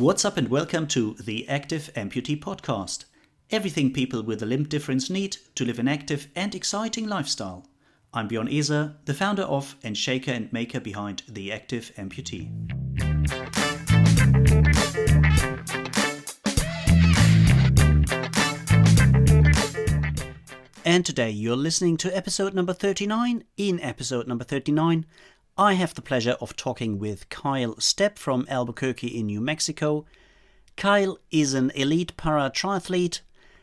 What's up and welcome to the Active Amputee podcast. Everything people with a limb difference need to live an active and exciting lifestyle. I'm Björn Eser, the founder of and shaker and maker behind the Active Amputee. And today you're listening to episode number 39. In episode number 39, I have the pleasure of talking with Kyle Stepp from Albuquerque in New Mexico. Kyle is an elite para-triathlete,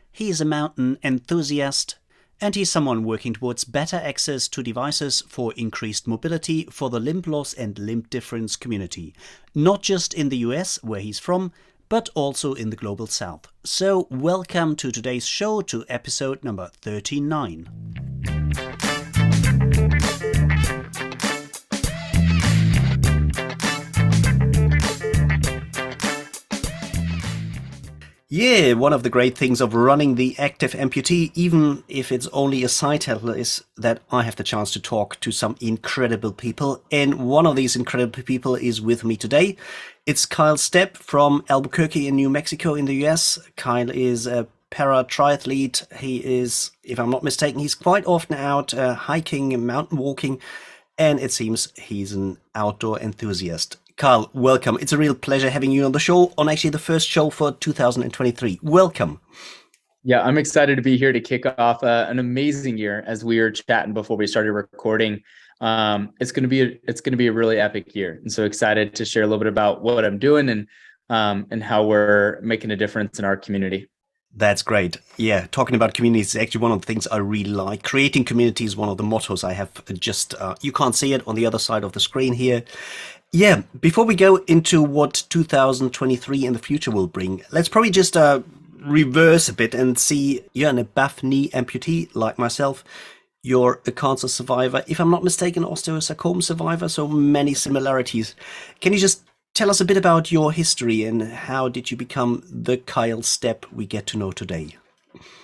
he is a mountain enthusiast, and he's someone working towards better access to devices for increased mobility for the limb loss and limb difference community, not just in the US, where he's from, but also in the global south. So welcome to today's show, to episode number 39. Yeah, one of the great things of running the Active Amputee, even if it's only a side title, is that I have the chance to talk to some incredible people. And one of these incredible people is with me today. It's Kyle Stepp from Albuquerque in New Mexico in the US. Kyle is a para-triathlete. He is, if I'm not mistaken, he's quite often out hiking and mountain walking. And it seems he's an outdoor enthusiast. Kyle, welcome. It's a real pleasure having you on the show, on actually the first show for 2023. Welcome. Yeah, I'm excited to be here to kick off an amazing year. As we were chatting before we started recording, it's going to be a really epic year, and so excited to share a little bit about what I'm doing and how we're making a difference in our community. That's great. Yeah, talking about communities is actually one of the things I really like. Creating community is one of the mottos I have. Just you can't see it on the other side of the screen here. Yeah, before we go into what 2023 and the future will bring, let's probably just reverse a bit and see you're an above knee amputee like myself. You're a cancer survivor, if I'm not mistaken, osteosarcoma survivor, so many similarities. Can you just tell us a bit about your history and how did you become the Kyle Stepp we get to know today?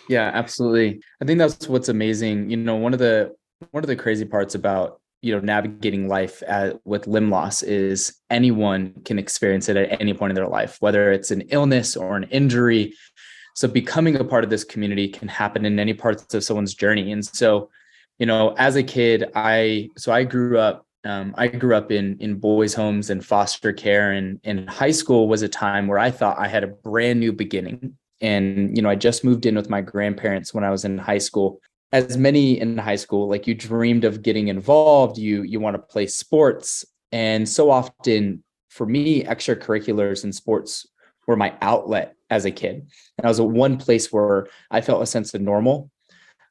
Yeah, absolutely. I think that's what's amazing. One of the crazy parts about navigating life with limb loss is anyone can experience it at any point in their life, whether it's an illness or an injury. So becoming a part of this community can happen in any parts of someone's journey. And so, as a kid, I grew up in boys' homes and foster care, and high school was a time where I thought I had a brand new beginning. And, I just moved in with my grandparents when I was in high school. As many in high school, like, you dreamed of getting involved, you want to play sports. And so often for me, extracurriculars and sports were my outlet as a kid. And I was at one place where I felt a sense of normal,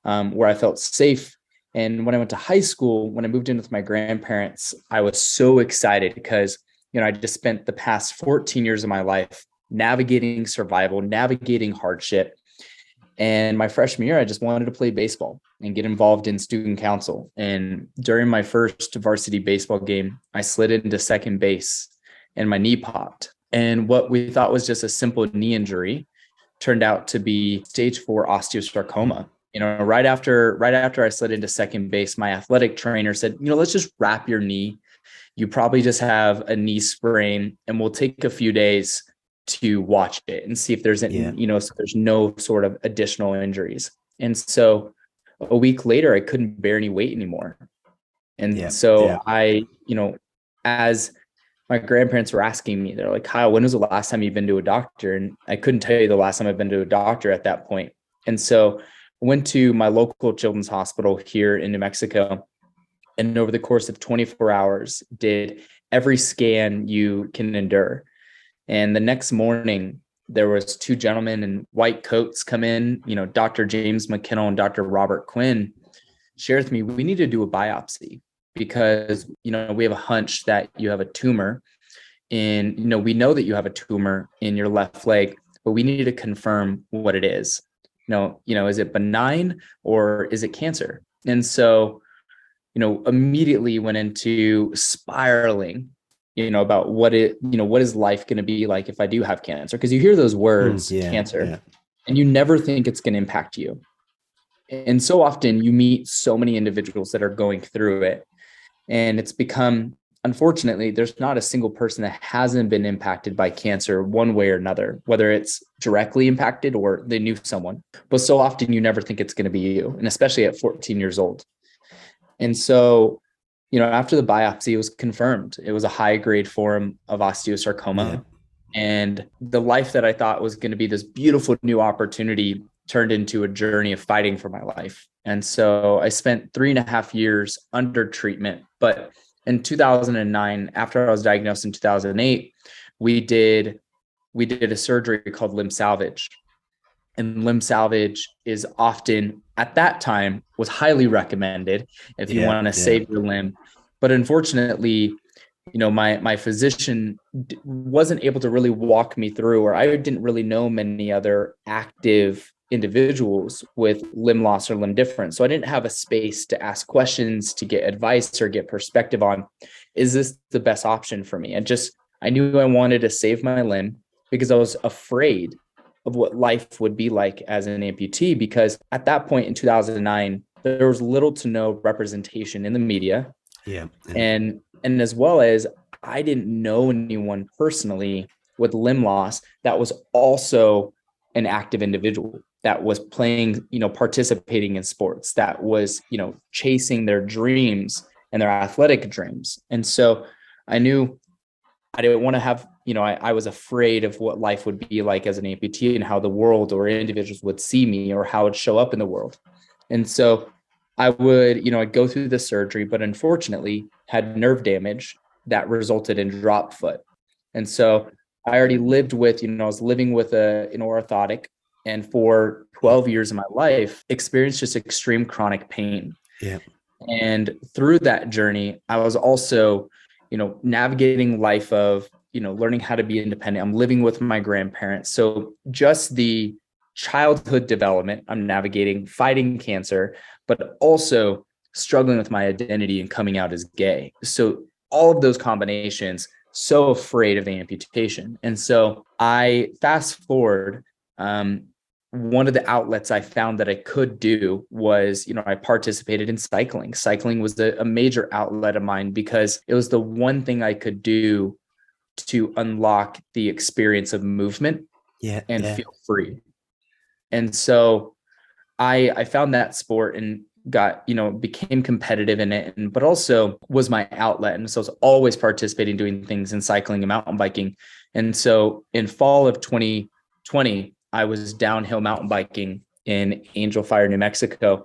where I felt safe. And when I went to high school, when I moved in with my grandparents, I was so excited because, I just spent the past 14 years of my life navigating survival, navigating hardship. And my freshman year, I just wanted to play baseball and get involved in student council. And during my first varsity baseball game, I slid into second base and my knee popped. And what we thought was just a simple knee injury turned out to be stage 4 osteosarcoma. Right after I slid into second base, my athletic trainer said, let's just wrap your knee. You probably just have a knee sprain, and we'll take a few days to watch it and see if there's any, so there's no sort of additional injuries. And so a week later, I couldn't bear any weight anymore. And I, as my grandparents were asking me, they're like, Kyle, when was the last time you've been to a doctor? And I couldn't tell you the last time I've been to a doctor at that point. And so I went to my local children's hospital here in New Mexico, and over the course of 24 hours, did every scan you can endure. And the next morning, there was 2 gentlemen in white coats come in, Dr. James McKinnell and Dr. Robert Quinn, shared with me, we need to do a biopsy because, we have a hunch that you have a tumor in, we know that you have a tumor in your left leg, but we need to confirm what it is. Is it benign or is it cancer? And so, immediately went into spiraling about what is life going to be like if I do have cancer? Because you hear those words, cancer, and you never think it's going to impact you. And so often you meet so many individuals that are going through it, and it's become unfortunately, there's not a single person that hasn't been impacted by cancer one way or another, whether it's directly impacted or they knew someone. But so often you never think it's going to be you, and especially at 14 years old. And so, after the biopsy, it was confirmed. It was a high grade form of osteosarcoma. Yeah. And the life that I thought was going to be this beautiful new opportunity turned into a journey of fighting for my life. And so I spent 3.5 years under treatment. But in 2009, after I was diagnosed in 2008, we did a surgery called limb salvage. And limb salvage is often, at that time, was highly recommended if you want to save your limb. But unfortunately, my physician wasn't able to really walk me through, or I didn't really know many other active individuals with limb loss or limb difference. So I didn't have a space to ask questions, to get advice or get perspective on, is this the best option for me? And I knew I wanted to save my limb because I was afraid of what life would be like as an amputee, because at that point in 2009, there was little to no representation in the media. Yeah. And as well as I didn't know anyone personally with limb loss that was also an active individual that was playing, participating in sports, that was, chasing their dreams and their athletic dreams. And so I knew I didn't want to have, I was afraid of what life would be like as an amputee and how the world or individuals would see me or how it'd show up in the world. And so I would, I'd go through the surgery, but unfortunately had nerve damage that resulted in drop foot. And so I already lived with, I was living with an orthotic, and for 12 years of my life, experienced just extreme chronic pain. Yeah. And through that journey, I was also, navigating life of, learning how to be independent. I'm living with my grandparents. So just the childhood development, I'm navigating, fighting cancer, but also struggling with my identity and coming out as gay. So all of those combinations, so afraid of amputation. And so I fast forward, one of the outlets I found that I could do was, I participated in cycling. Cycling was a major outlet of mine because it was the one thing I could do to unlock the experience of movement and feel free. And so I found that sport and got, became competitive in it, but also was my outlet. And so I was always participating, doing things in cycling and mountain biking. And so in fall of 2020, I was downhill mountain biking in Angel Fire, New Mexico,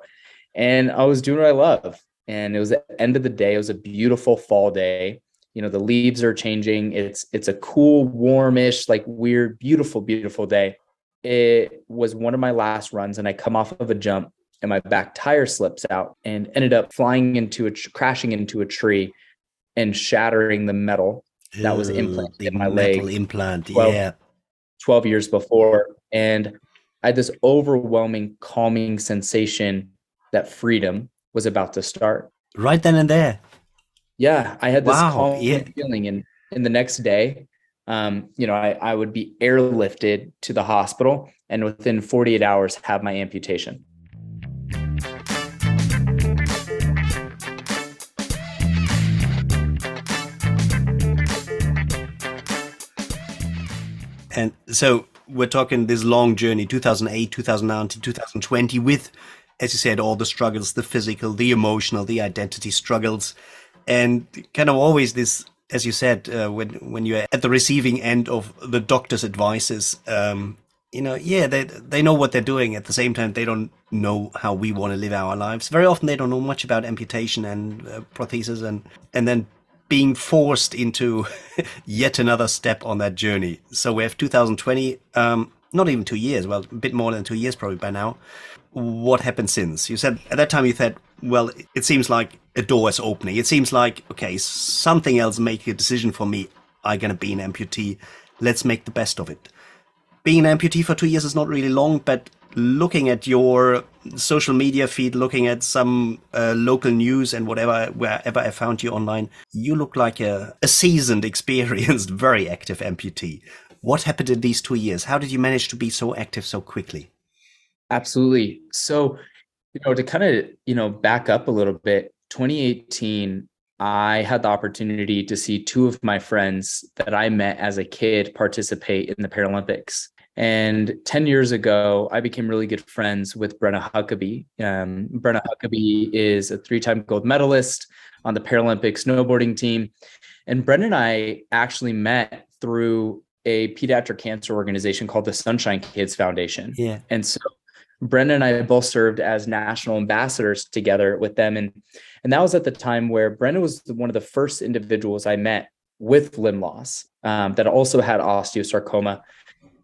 and I was doing what I love. And it was the end of the day. It was a beautiful fall day. The leaves are changing. It's a cool, warmish, like weird, beautiful, beautiful day. It was one of my last runs, and I come off of a jump and my back tire slips out and ended up crashing into a tree and shattering the metal that was implanted in my leg. Metal implant, 12 years before. And I had this overwhelming, calming sensation that freedom was about to start. Right then and there. Yeah, I had this calming feeling. And the next day, I would be airlifted to the hospital and within 48 hours have my amputation. And so we're talking this long journey, 2008, 2009 to 2020, with, as you said, all the struggles, the physical, the emotional, the identity struggles, and kind of always this, as you said, when you're at the receiving end of the doctor's advices, they know what they're doing. At the same time, they don't know how we want to live our lives. Very often they don't know much about amputation and prosthesis, and then being forced into yet another step on that journey. So we have 2020, not even 2 years, well, a bit more than 2 years probably by now. What happened since? You said at that time, you said, well, it seems like a door is opening. It seems like, okay, something else make a decision for me. I'm going to be an amputee. Let's make the best of it. Being an amputee for 2 years is not really long, but looking at your social media feed, looking at some local news and wherever I found you online, you look like a seasoned, experienced, very active amputee. What happened in these 2 years? How did you manage to be so active so quickly? Absolutely. So, to kind of, back up a little bit, 2018, I had the opportunity to see two of my friends that I met as a kid participate in the Paralympics. And 10 years ago, I became really good friends with Brenna Huckabee. Brenna Huckabee is a 3-time gold medalist on the Paralympic snowboarding team. And Brenna and I actually met through a pediatric cancer organization called the Sunshine Kids Foundation. Yeah. And so Brenna and I both served as national ambassadors together with them. And that was at the time where Brenna was one of the first individuals I met with limb loss that also had osteosarcoma.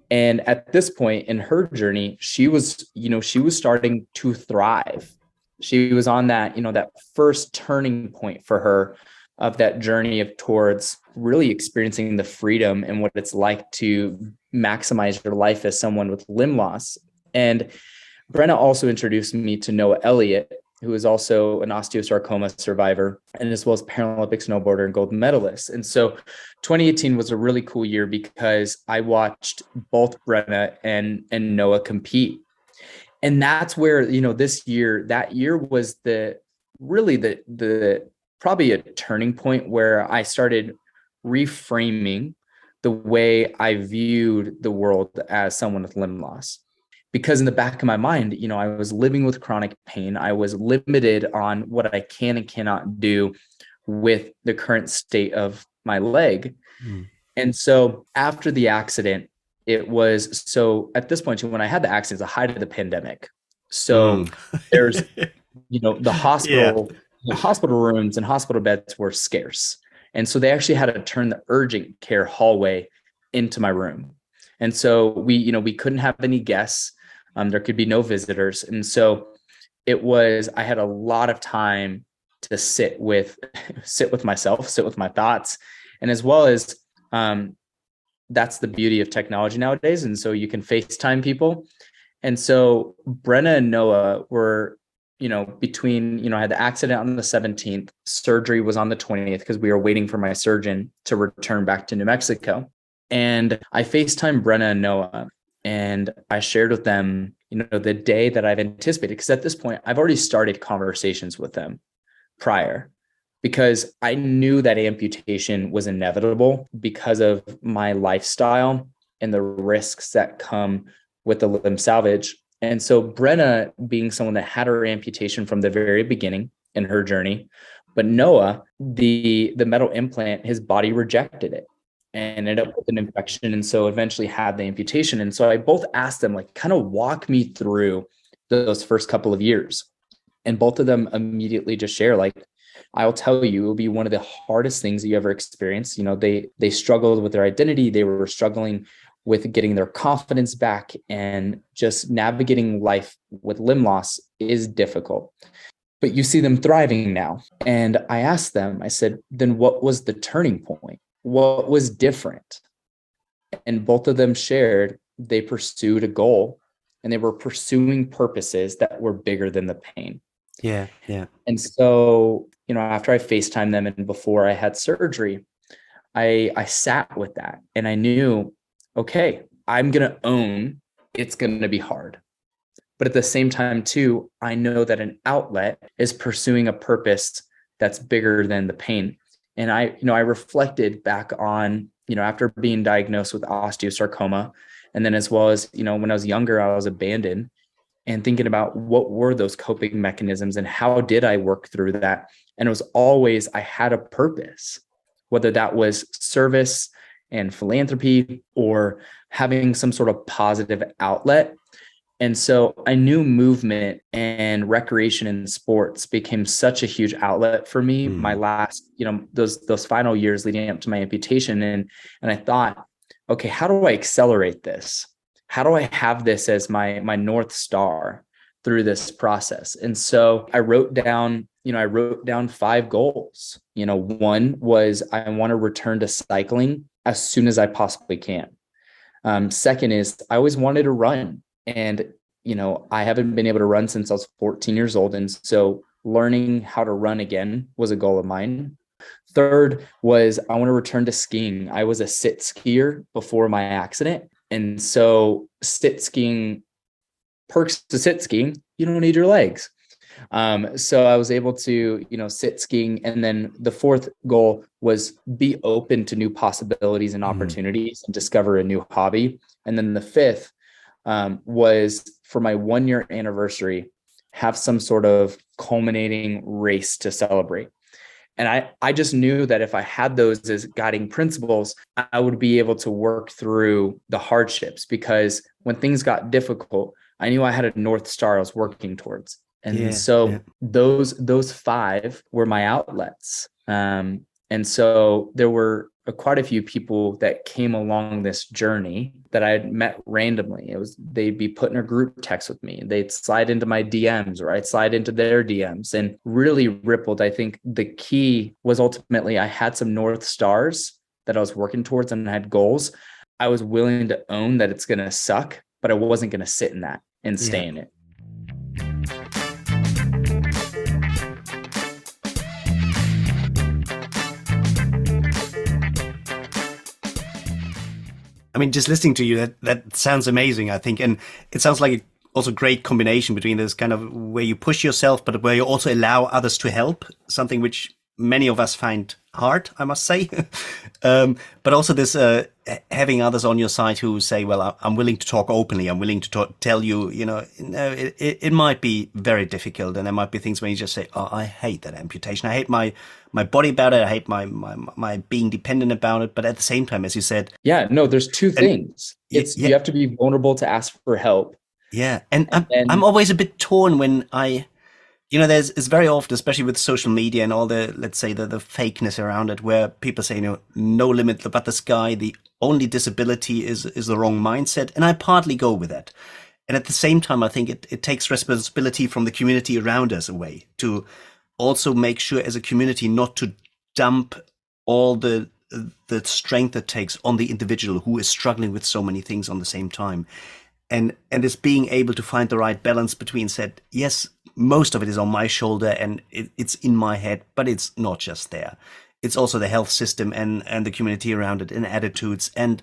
And at this point in her journey, she was starting to thrive. She was on that, that first turning point for her of that journey towards really experiencing the freedom and what it's like to maximize your life as someone with limb loss. And Brenna also introduced me to Noah Elliott, who is also an osteosarcoma survivor and as well as Paralympic snowboarder and gold medalist. And so 2018 was a really cool year because I watched both Brenna and Noah compete. And that's where, that year was probably a turning point where I started reframing the way I viewed the world as someone with limb loss. Because in the back of my mind, I was living with chronic pain. I was limited on what I can and cannot do with the current state of my leg. And so after the accident, at this point, when I had the accident, the height of the pandemic. So there's, the hospital, the hospital rooms and hospital beds were scarce. And so they actually had to turn the urgent care hallway into my room. And so we couldn't have any guests. There could be no visitors. And so I had a lot of time to sit with myself, sit with my thoughts. And as well as, that's the beauty of technology nowadays. And so you can FaceTime people. And so Brenna and Noah were, I had the accident on the 17th, surgery was on the 20th because we were waiting for my surgeon to return back to New Mexico. And I FaceTimed Brenna and Noah and I shared with them, the day that I've anticipated, because at this point I've already started conversations with them prior because I knew that amputation was inevitable because of my lifestyle and the risks that come with the limb salvage. And so Brenna being someone that had her amputation from the very beginning in her journey, but Noah, the metal implant, his body rejected it and ended up with an infection. And so eventually had the amputation. And so I both asked them, kind of walk me through those first couple of years. And both of them immediately just share, I'll tell you, it will be one of the hardest things that you ever experienced. They struggled with their identity. They were struggling with getting their confidence back, and just navigating life with limb loss is difficult. But you see them thriving now. And I asked them, I said, then what was the turning point? What was different? And both of them shared they pursued a goal and they were pursuing purposes that were bigger than the pain. Yeah. And so, after I FaceTimed them and before I had surgery, I sat with that and I knew, okay, I'm going to own it's going to be hard. But at the same time, too, I know that an outlet is pursuing a purpose that's bigger than the pain. And I reflected back on, after being diagnosed with osteosarcoma, and then as well as, when I was younger, I was abandoned, and thinking about what were those coping mechanisms and how did I work through that? And it was always, I had a purpose, whether that was service and philanthropy or having some sort of positive outlet. And so I knew movement and recreation and sports became such a huge outlet for me. My last, those final years leading up to my amputation. And I thought, okay, how do I accelerate this? How do I have this as my North Star through this process? And so I wrote down 5 goals. One was I want to return to cycling as soon as I possibly can. Second is I always wanted to run. And, I haven't been able to run since I was 14 years old. And so learning how to run again was a goal of mine. Third was I want to return to skiing. I was a sit skier before my accident. And so perks to sit skiing, you don't need your legs. So I was able to, sit skiing. And then the fourth goal was be open to new possibilities and opportunities and discover a new hobby. And then the fifth was for my 1 year anniversary, have some sort of culminating race to celebrate. And I just knew that if I had those as guiding principles, I would be able to work through the hardships, because when things got difficult, I knew I had a North Star I was working towards. And so those five were my outlets. And so there were quite a few people that came along this journey that I had met randomly. They'd be put in a group text with me. They'd slide into my DMs, or I'd slide into their DMs, and really rippled. I think the key was ultimately I had some North Stars that I was working towards, and I had goals. I was willing to own that it's going to suck, but I wasn't going to sit in that and stay in it. I mean, just listening to you, that sounds amazing, I think. And it sounds like also a great combination between this kind of where you push yourself, but where you also allow others to help, something which many of us find hard, I must say. But also this having others on your side who say, well, I'm willing to talk openly. I'm willing to tell you, it might be very difficult. And there might be things where you just say, oh, I hate that amputation. I hate my body about it. I hate my being dependent about it. But at the same time, as you said. Yeah, no, there's two things. You have to be vulnerable to ask for help. Yeah. And I'm always a bit torn when it's very often, especially with social media and all the, let's say, the fakeness around it, where people say, no limit but the sky, the only disability is the wrong mindset. And I partly go with that. And at the same time, I think it takes responsibility from the community around us away to also make sure as a community not to dump all the strength it takes on the individual who is struggling with so many things on the same time. And it's being able to find the right balance between said, yes, most of it is on my shoulder and it's in my head, but it's not just there. It's also the health system and the community around it and attitudes and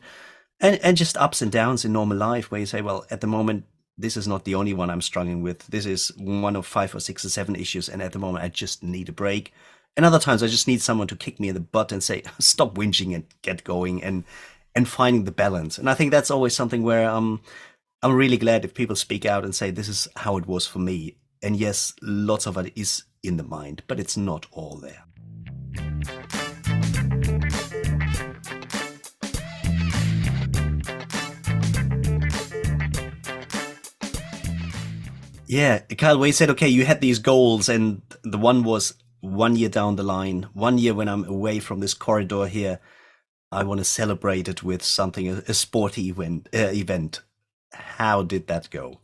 just ups and downs in normal life where you say, well, at the moment, this is not the only one I'm struggling with. This is one of 5 or 6 or 7 issues. And at the moment, I just need a break. And other times I just need someone to kick me in the butt and say, stop whinging and get going and finding the balance. And I think that's always something where I'm really glad if people speak out and say, this is how it was for me. And yes, lots of it is in the mind, but it's not all there. Yeah, Kyle, where you said, okay, you had these goals and the one was 1 year down the line, 1 year when I'm away from this corridor here, I want to celebrate it with something, a sporty event. How did that go?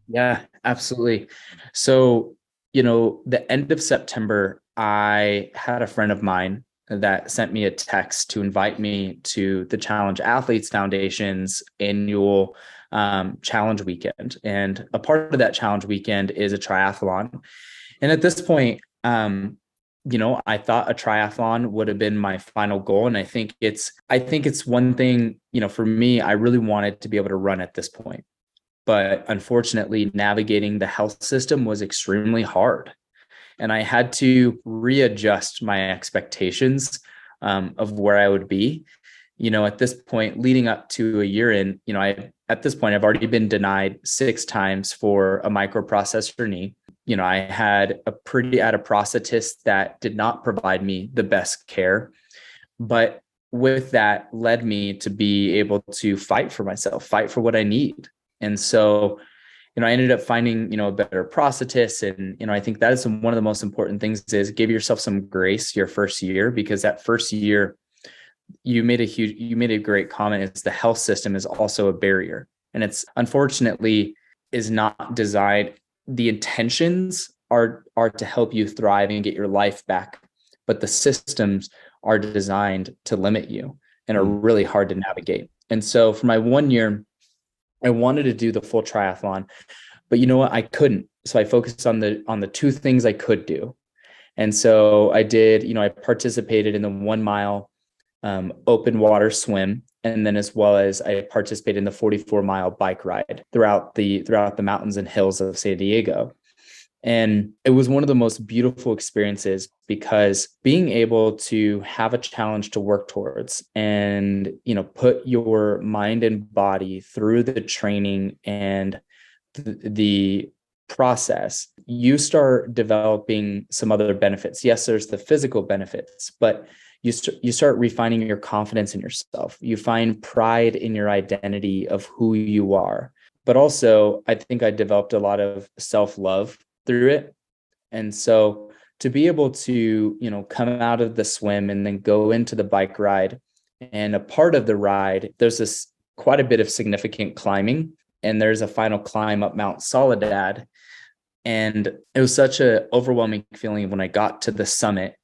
Yeah, absolutely. So, the end of September, I had a friend of mine that sent me a text to invite me to the Challenge Athletes Foundation's annual challenge weekend. And a part of that challenge weekend is a triathlon. And at this point, I thought a triathlon would have been my final goal. And I think it's one thing, for me, I really wanted to be able to run at this point. But unfortunately, navigating the health system was extremely hard. And I had to readjust my expectations of where I would be. At this point, leading up to a year in, at this point, I've already been denied 6 times for a microprocessor knee. I had a prosthetist that did not provide me the best care. But with that led me to be able to fight for myself, fight for what I need. And so, I ended up finding, a better prosthetist. And, I think that is one of the most important things is give yourself some grace your first year, because that first year you made a great comment. It's the health system is also a barrier, and it's unfortunately is not designed. The intentions are to help you thrive and get your life back, but the systems are designed to limit you and are really hard to navigate. And so for my 1 year, I wanted to do the full triathlon, but you know what? I couldn't. So I focused on the 2 things I could do. And so I did, I participated in the 1 mile open water swim. And then as well as I participated in the 44-mile bike ride throughout the mountains and hills of San Diego. And it was one of the most beautiful experiences because being able to have a challenge to work towards and, put your mind and body through the training and the process, you start developing some other benefits. Yes, there's the physical benefits, but you start refining your confidence in yourself. You find pride in your identity of who you are. But also, I think I developed a lot of self-love through it. And so to be able to, come out of the swim and then go into the bike ride, and a part of the ride, there's this quite a bit of significant climbing, and there's a final climb up Mount Soledad. And it was such an overwhelming feeling when I got to the summit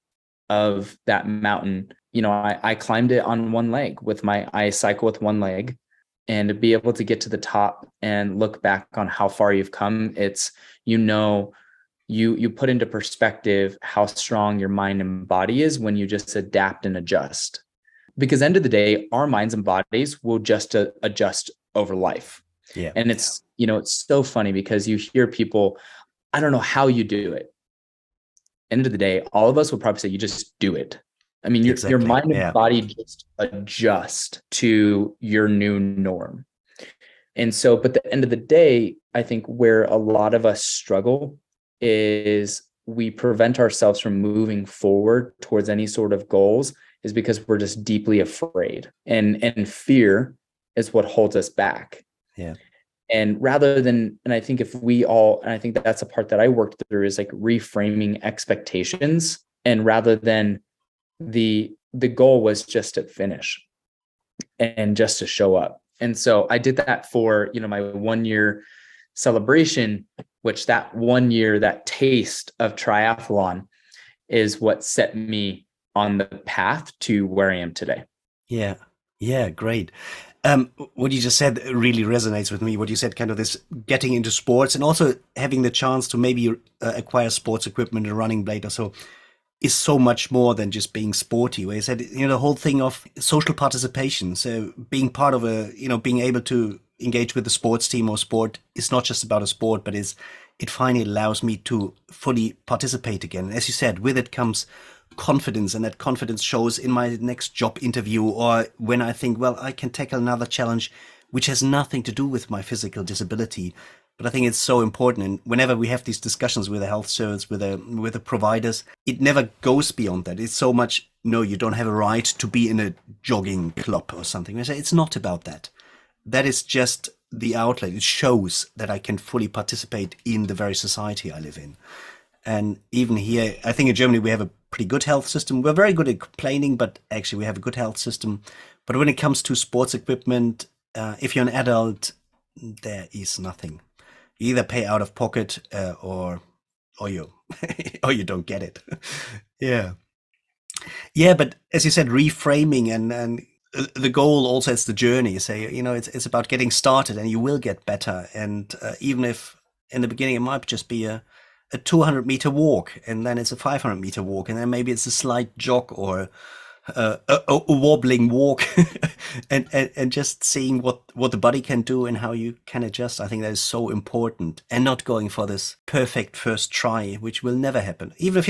of that mountain. I climbed it on one leg I cycle with one leg, and to be able to get to the top and look back on how far you've come, it's, you put into perspective how strong your mind and body is when you just adapt and adjust. Because end of the day, our minds and bodies will just adjust over life. Yeah. And it's, it's so funny because you hear people, I don't know how you do it. End of the day, all of us will probably say you just do it. I mean, your mind and body just adjust to your new norm. And so, but at the end of the day, I think where a lot of us struggle is we prevent ourselves from moving forward towards any sort of goals is because we're just deeply afraid, and fear is what holds us back. Yeah. And I think I think that's a part that I worked through, is like reframing expectations. And rather than the goal was just to finish and just to show up. And so I did that for, my 1 year celebration, which that 1 year, that taste of triathlon is what set me on the path to where I am today. Yeah. Yeah. Great. What you just said really resonates with me. What you said, kind of this getting into sports and also having the chance to maybe acquire sports equipment, a running blade or so, is so much more than just being sporty. Where you said, the whole thing of social participation. So being part of being able to engage with the sports team or sport is not just about a sport, but it finally allows me to fully participate again. And as you said, with it comes confidence, and that confidence shows in my next job interview, or when I think, well, I can tackle another challenge which has nothing to do with my physical disability. But I think it's so important, and whenever we have these discussions with the health service, with the providers, it never goes beyond that. It's so much, no, you don't have a right to be in a jogging club or something. I say it's not about that. That is just the outlet. It shows that I can fully participate in the very society I live in. And even here, I think in Germany, we have a pretty good health system. We're very good at complaining, but actually we have a good health system. But when it comes to sports equipment, if you're an adult, there is nothing. You either pay out of pocket or you or you don't get it. Yeah. Yeah, but as you said, reframing and the goal also is the journey. Say, it's about getting started, and you will get better. And even if in the beginning it might just be a 200-meter walk, and then it's a 500-meter walk, and then maybe it's a slight jog or a wobbling walk, and just seeing what the body can do and how you can adjust. I think that is so important, and not going for this perfect first try, which will never happen. Even if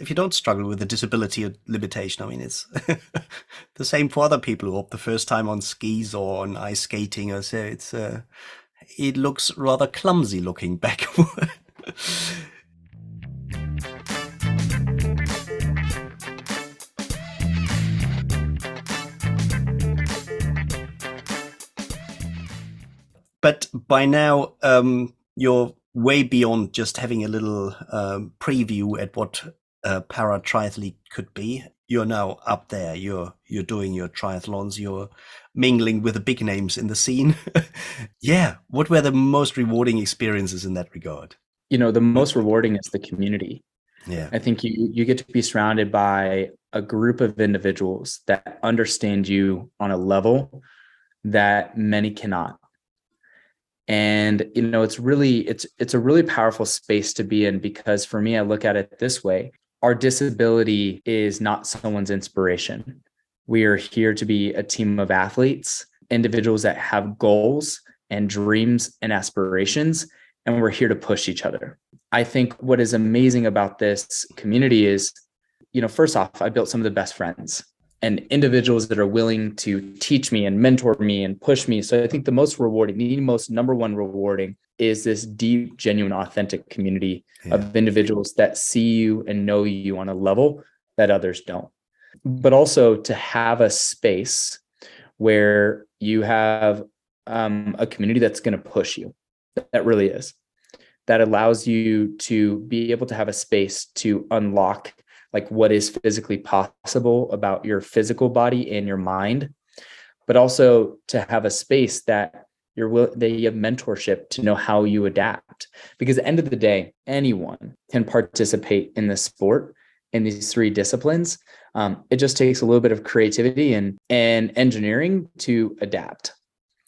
you don't struggle with a disability or limitation. I mean, it's the same for other people who hope the first time on skis or on ice skating, or so. It looks rather clumsy looking backward. But by now, you're way beyond just having a little preview at what para triathlete could be. You're now up there. You're doing your triathlons. You're mingling with the big names in the scene. Yeah. What were the most rewarding experiences in that regard? The most rewarding is the community. Yeah. I think you get to be surrounded by a group of individuals that understand you on a level that many cannot. And, it's a really powerful space to be in, because for me, I look at it this way. Our disability is not someone's inspiration. We are here to be a team of athletes, individuals that have goals and dreams and aspirations, and we're here to push each other. I think what is amazing about this community is, first off, I built some of the best friends and individuals that are willing to teach me and mentor me and push me. So I think the most rewarding, the most number one rewarding is this deep, genuine, authentic community of individuals that see you and know you on a level that others don't. But also to have a space where you have a community that's going to push you. That really is. That allows you to be able to have a space to unlock like what is physically possible about your physical body and your mind, but also to have a space that you have mentorship to know how you adapt. Because at the end of the day, anyone can participate in this sport in these three disciplines. It just takes a little bit of creativity and engineering to adapt.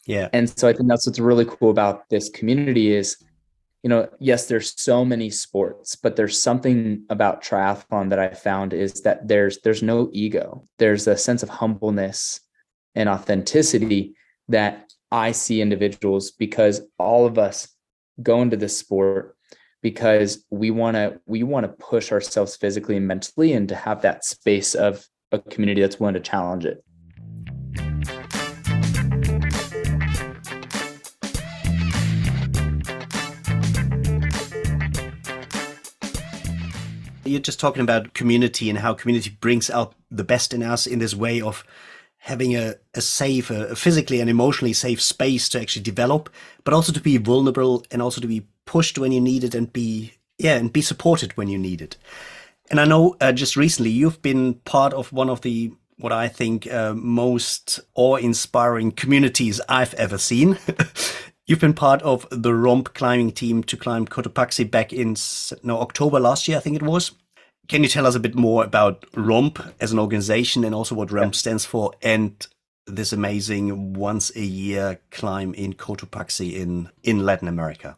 Yeah. And so I think that's what's really cool about this community is, yes, there's so many sports, but there's something about triathlon that I found is that there's no ego. There's a sense of humbleness and authenticity that I see individuals, because all of us go into this sport because we want to push ourselves physically and mentally, and to have that space of a community that's willing to challenge it. You're just talking about community and how community brings out the best in us in this way of having a safe, a physically and emotionally safe space to actually develop, but also to be vulnerable and also to be pushed when you need it and be supported when you need it. And I know just recently you've been part of one of the, what I think, most awe-inspiring communities I've ever seen. You've been part of the Romp climbing team to climb Cotopaxi back in October last year, I think it was. Can you tell us a bit more about Romp as an organization and also what Romp stands for, and this amazing once a year climb in Cotopaxi in Latin America?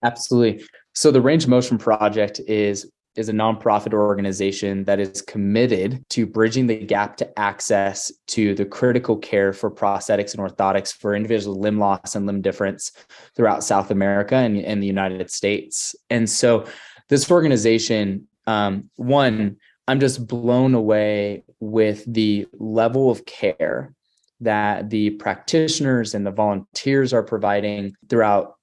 Absolutely. So the Range of Motion Project is a nonprofit organization that is committed to bridging the gap to access to the critical care for prosthetics and orthotics for individuals with limb loss and limb difference throughout South America and the United States. And so this organization, one, I'm just blown away with the level of care that the practitioners and the volunteers are providing throughout,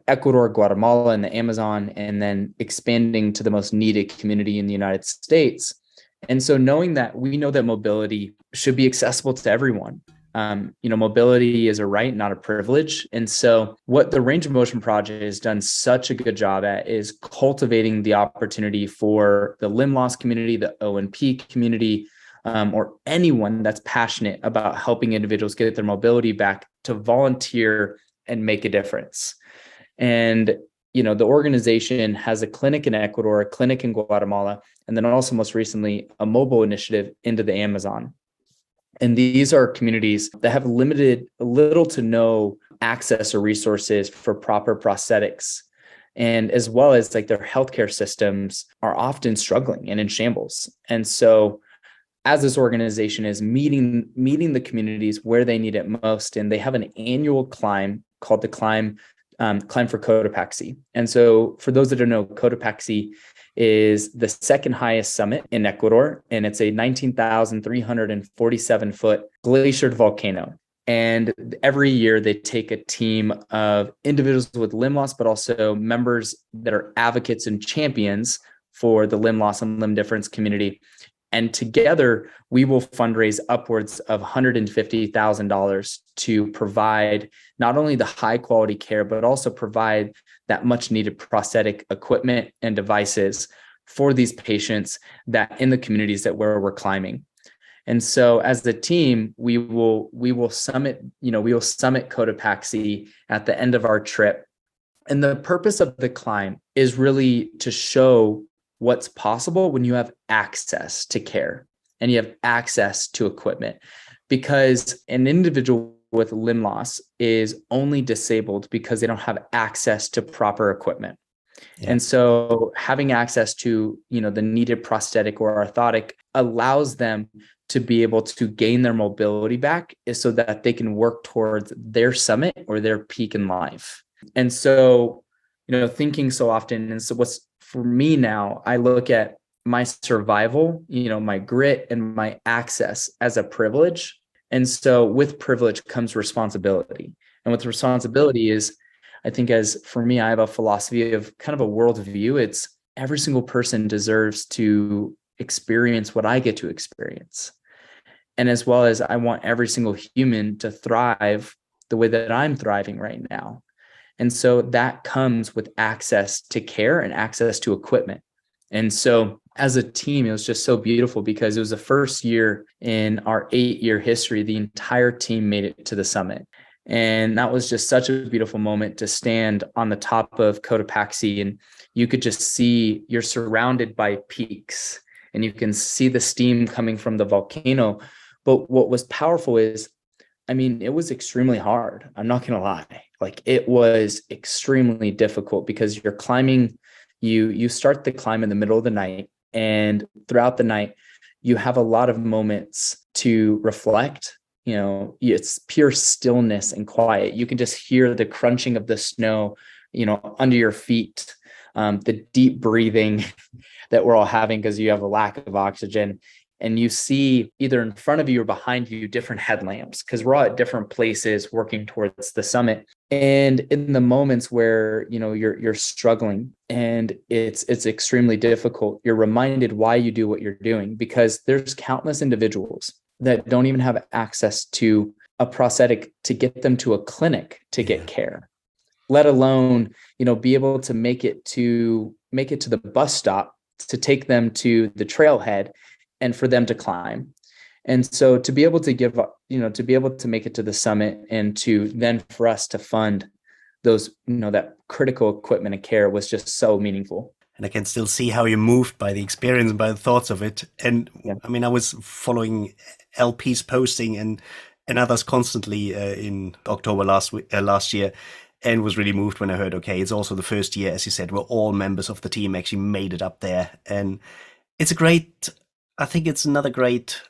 Ecuador, Guatemala, and the Amazon, and then expanding to the most needed community in the United States. And so knowing that we know that mobility should be accessible to everyone. Mobility is a right, not a privilege. And so what the Range of Motion Project has done such a good job at is cultivating the opportunity for the limb loss community, the O&P community, or anyone that's passionate about helping individuals get their mobility back to volunteer and make a difference. And, the organization has a clinic in Ecuador, a clinic in Guatemala, and then also most recently a mobile initiative into the Amazon. And these are communities that have little to no access or resources for proper prosthetics. And as well as like their healthcare systems are often struggling and in shambles. And so as this organization is meeting the communities where they need it most, and they have an annual climb called the Climb for Cotopaxi. And so for those that don't know, Cotopaxi is the second highest summit in Ecuador, and it's a 19,347 foot glaciered volcano. And every year they take a team of individuals with limb loss, but also members that are advocates and champions for the limb loss and limb difference community. And together we will fundraise upwards of $150,000 to provide not only the high quality care, but also provide that much needed prosthetic equipment and devices for these patients that in the communities that where we're climbing. And so as the team, we will summit Cotopaxi at the end of our trip. And the purpose of the climb is really to show what's possible when you have access to care and you have access to equipment, because an individual with limb loss is only disabled because they don't have access to proper equipment. Yeah. And so having access to, the needed prosthetic or orthotic allows them to be able to gain their mobility back, is so that they can work towards their summit or their peak in life. And so, thinking so often. And so what's for me now, I look at my survival, my grit and my access as a privilege. And so with privilege comes responsibility. And with responsibility is, I think, as for me, I have a philosophy of kind of a worldview. It's every single person deserves to experience what I get to experience. And as well as I want every single human to thrive the way that I'm thriving right now. And so that comes with access to care and access to equipment. And so as a team, it was just so beautiful because it was the first year in our 8-year history, the entire team made it to the summit. And that was just such a beautiful moment to stand on the top of Cotopaxi, and you could just see you're surrounded by peaks and you can see the steam coming from the volcano. But what was powerful is, it was extremely hard. I'm not going to lie. Like, it was extremely difficult because you're climbing, you start the climb in the middle of the night, and throughout the night, you have a lot of moments to reflect. It's pure stillness and quiet. You can just hear the crunching of the snow, under your feet, the deep breathing that we're all having because you have a lack of oxygen. And you see either in front of you or behind you different headlamps because we're all at different places working towards the summit. And in the moments where you're struggling and it's extremely difficult, you're reminded why you do what you're doing, because there's countless individuals that don't even have access to a prosthetic to get them to a clinic to get care, let alone be able to make it to the bus stop to take them to the trailhead and for them to climb. And so to be able to give up, to be able to make it to the summit and to then for us to fund those, that critical equipment and care was just so meaningful. And I can still see how you're moved by the experience and by the thoughts of it. And I was following LP's posting and others constantly in October last year, and was really moved when I heard, okay, it's also the first year, as you said, where all members of the team actually made it up there. And I think it's another great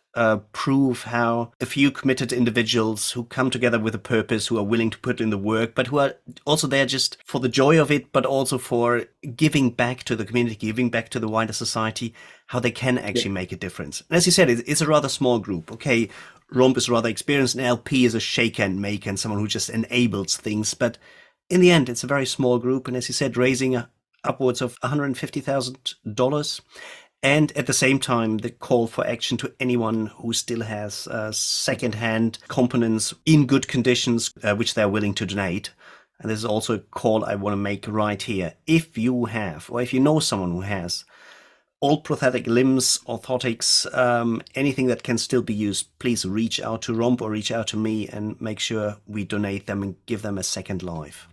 proof how a few committed individuals who come together with a purpose, who are willing to put in the work, but who are also there just for the joy of it, but also for giving back to the community, giving back to the wider society, how they can actually make a difference. And as you said, it's a rather small group. Okay, Romp is rather experienced, and LP is a shaker and maker and someone who just enables things. But in the end, it's a very small group. And as you said, raising upwards of $150,000. And at the same time, the call for action to anyone who still has second-hand components in good conditions, which they're willing to donate. And this is also a call I want to make right here. If you have, or if you know someone who has, old prosthetic limbs, orthotics, anything that can still be used, please reach out to Romp or reach out to me and make sure we donate them and give them a second life.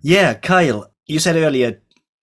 Yeah, Kyle, you said earlier,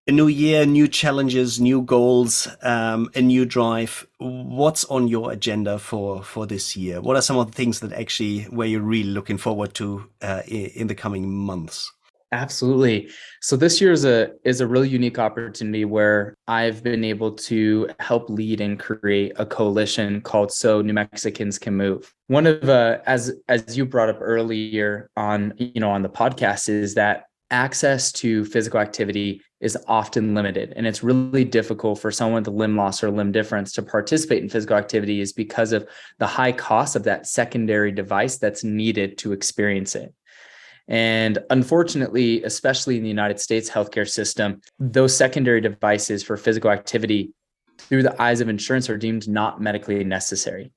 a new year, new challenges, new goals, a new drive. What's on your agenda for this year? What are some of the things that actually where you're really looking forward to in the coming months? Absolutely. So this year is a really unique opportunity where I've been able to help lead and create a coalition called So New Mexicans Can Move. One of as you brought up earlier on the podcast is that access to physical activity is often limited, and it's really difficult for someone with a limb loss or limb difference to participate in physical activity is because of the high cost of that secondary device that's needed to experience it. And unfortunately, especially in the United States healthcare system, those secondary devices for physical activity through the eyes of insurance are deemed not medically necessary.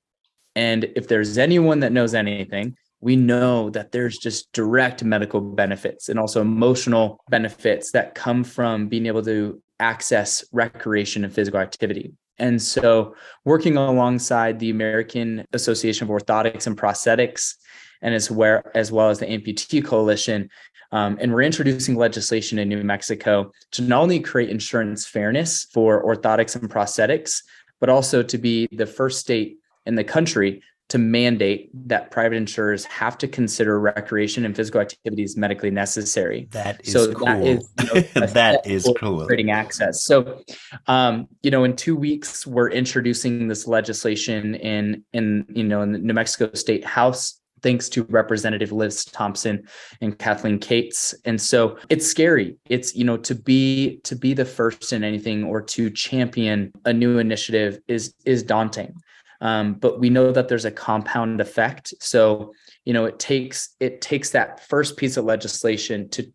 And if there's anyone that knows anything, we know that there's just direct medical benefits and also emotional benefits that come from being able to access recreation and physical activity. And so working alongside the American Association of Orthotics and Prosthetics, and as well as the Amputee Coalition, and we're introducing legislation in New Mexico to not only create insurance fairness for orthotics and prosthetics, but also to be the first state in the country to mandate that private insurers have to consider recreation and physical activities medically necessary. That is So cool. that is, a That step is towards cool. creating access. So, in 2 weeks, we're introducing this legislation in the New Mexico State House, thanks to Representative Liz Thompson and Kathleen Cates. And so it's scary. It's, to be the first in anything or to champion a new initiative is daunting. But we know that there's a compound effect. So, it takes that first piece of legislation to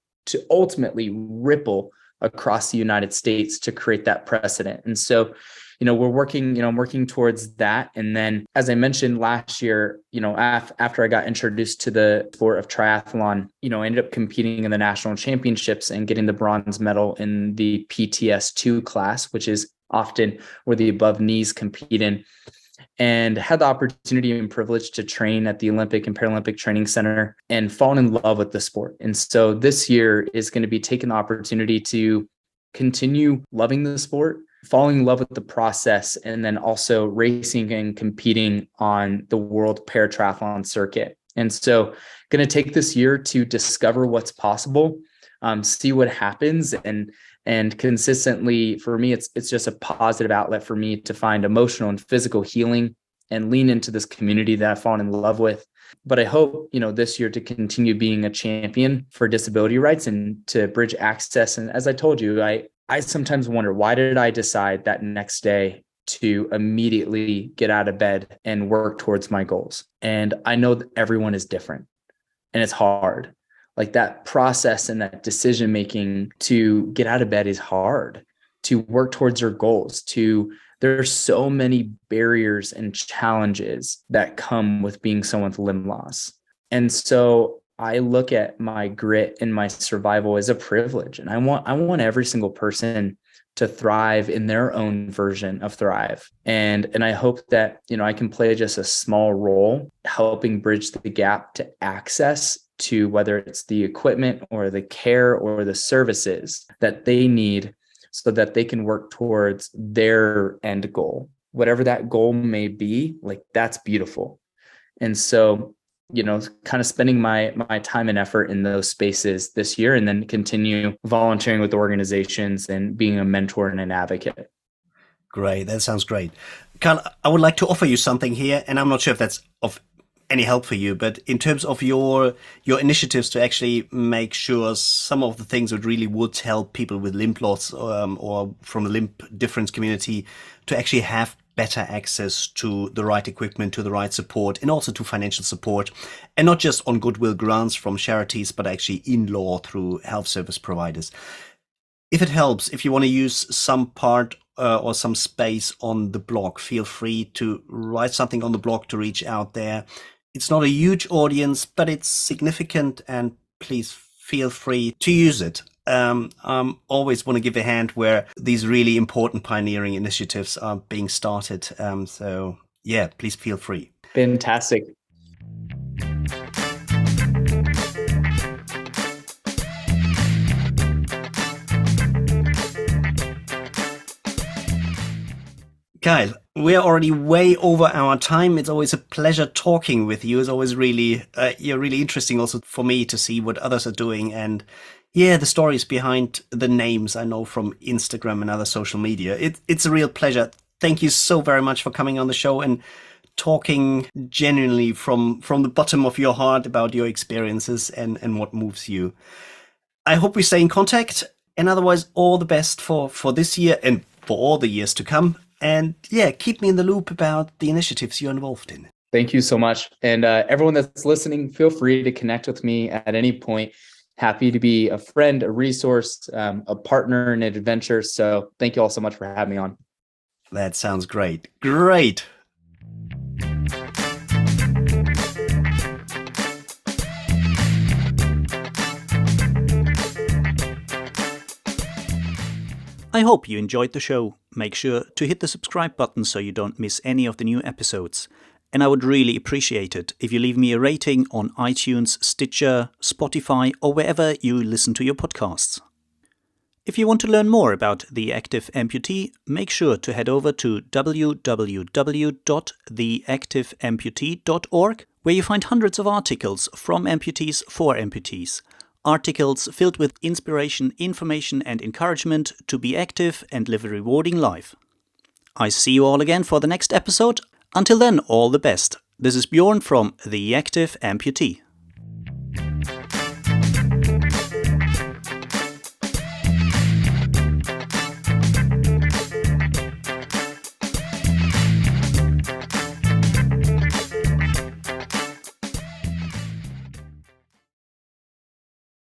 ultimately ripple across the United States to create that precedent. And so, I'm working towards that. And then, as I mentioned last year, after I got introduced to the sport of triathlon, I ended up competing in the national championships and getting the bronze medal in the PTS2 class, which is often where the above knees compete in, and had the opportunity and privilege to train at the Olympic and Paralympic Training Center and fallen in love with the sport. And so this year is going to be taking the opportunity to continue loving the sport, falling in love with the process, and then also racing and competing on the World Paratriathlon circuit. And so going to take this year to discover what's possible, see what happens, and consistently, for me, it's just a positive outlet for me to find emotional and physical healing and lean into this community that I've fallen in love with. But I hope, this year to continue being a champion for disability rights and to bridge access. And as I told you, I sometimes wonder, why did I decide that next day to immediately get out of bed and work towards my goals? And I know that everyone is different and it's hard. Like that process and that decision making to get out of bed is hard, to work towards your goals, there's so many barriers and challenges that come with being someone with limb loss. And so I look at my grit and my survival as a privilege. And I want every single person to thrive in their own version of thrive. And I hope that, I can play just a small role helping bridge the gap to access to whether it's the equipment or the care or the services that they need so that they can work towards their end goal, whatever that goal may be. Like, that's beautiful. And so, kind of spending my time and effort in those spaces this year, and then continue volunteering with organizations and being a mentor and an advocate. Great. That sounds great. Carl, I would like to offer you something here, and I'm not sure if that's of any help for you, but in terms of your initiatives to actually make sure some of the things that really would help people with limb loss or from the limb difference community to actually have better access to the right equipment, to the right support, and also to financial support, and not just on goodwill grants from charities, but actually in law through health service providers. If it helps, if you want to use some part or some space on the blog, feel free to write something on the blog to reach out there. It's not a huge audience, but it's significant, and please feel free to use it. Always want to give a hand where these really important pioneering initiatives are being started. So yeah, please feel free. Fantastic. Kyle, we're already way over our time. It's always a pleasure talking with you. It's always really, you're really interesting also for me to see what others are doing. And yeah, the stories behind the names I know from Instagram and other social media. It's a real pleasure. Thank you so very much for coming on the show and talking genuinely from the bottom of your heart about your experiences and what moves you. I hope we stay in contact, and otherwise all the best for this year and for all the years to come. And yeah, keep me in the loop about the initiatives you're involved in. Thank you so much. And everyone that's listening, feel free to connect with me at any point. Happy to be a friend, a resource, a partner in an adventure. So thank you all so much for having me on. That sounds great. Great. I hope you enjoyed the show. Make sure to hit the subscribe button so you don't miss any of the new episodes. And I would really appreciate it if you leave me a rating on iTunes, Stitcher, Spotify, or wherever you listen to your podcasts. If you want to learn more about the Active Amputee, make sure to head over to www.theactiveamputee.org, where you find hundreds of articles from amputees for amputees. Articles filled with inspiration, information and encouragement to be active and live a rewarding life. I see you all again for the next episode. Until then, all the best. This is Bjorn from The Active Amputee.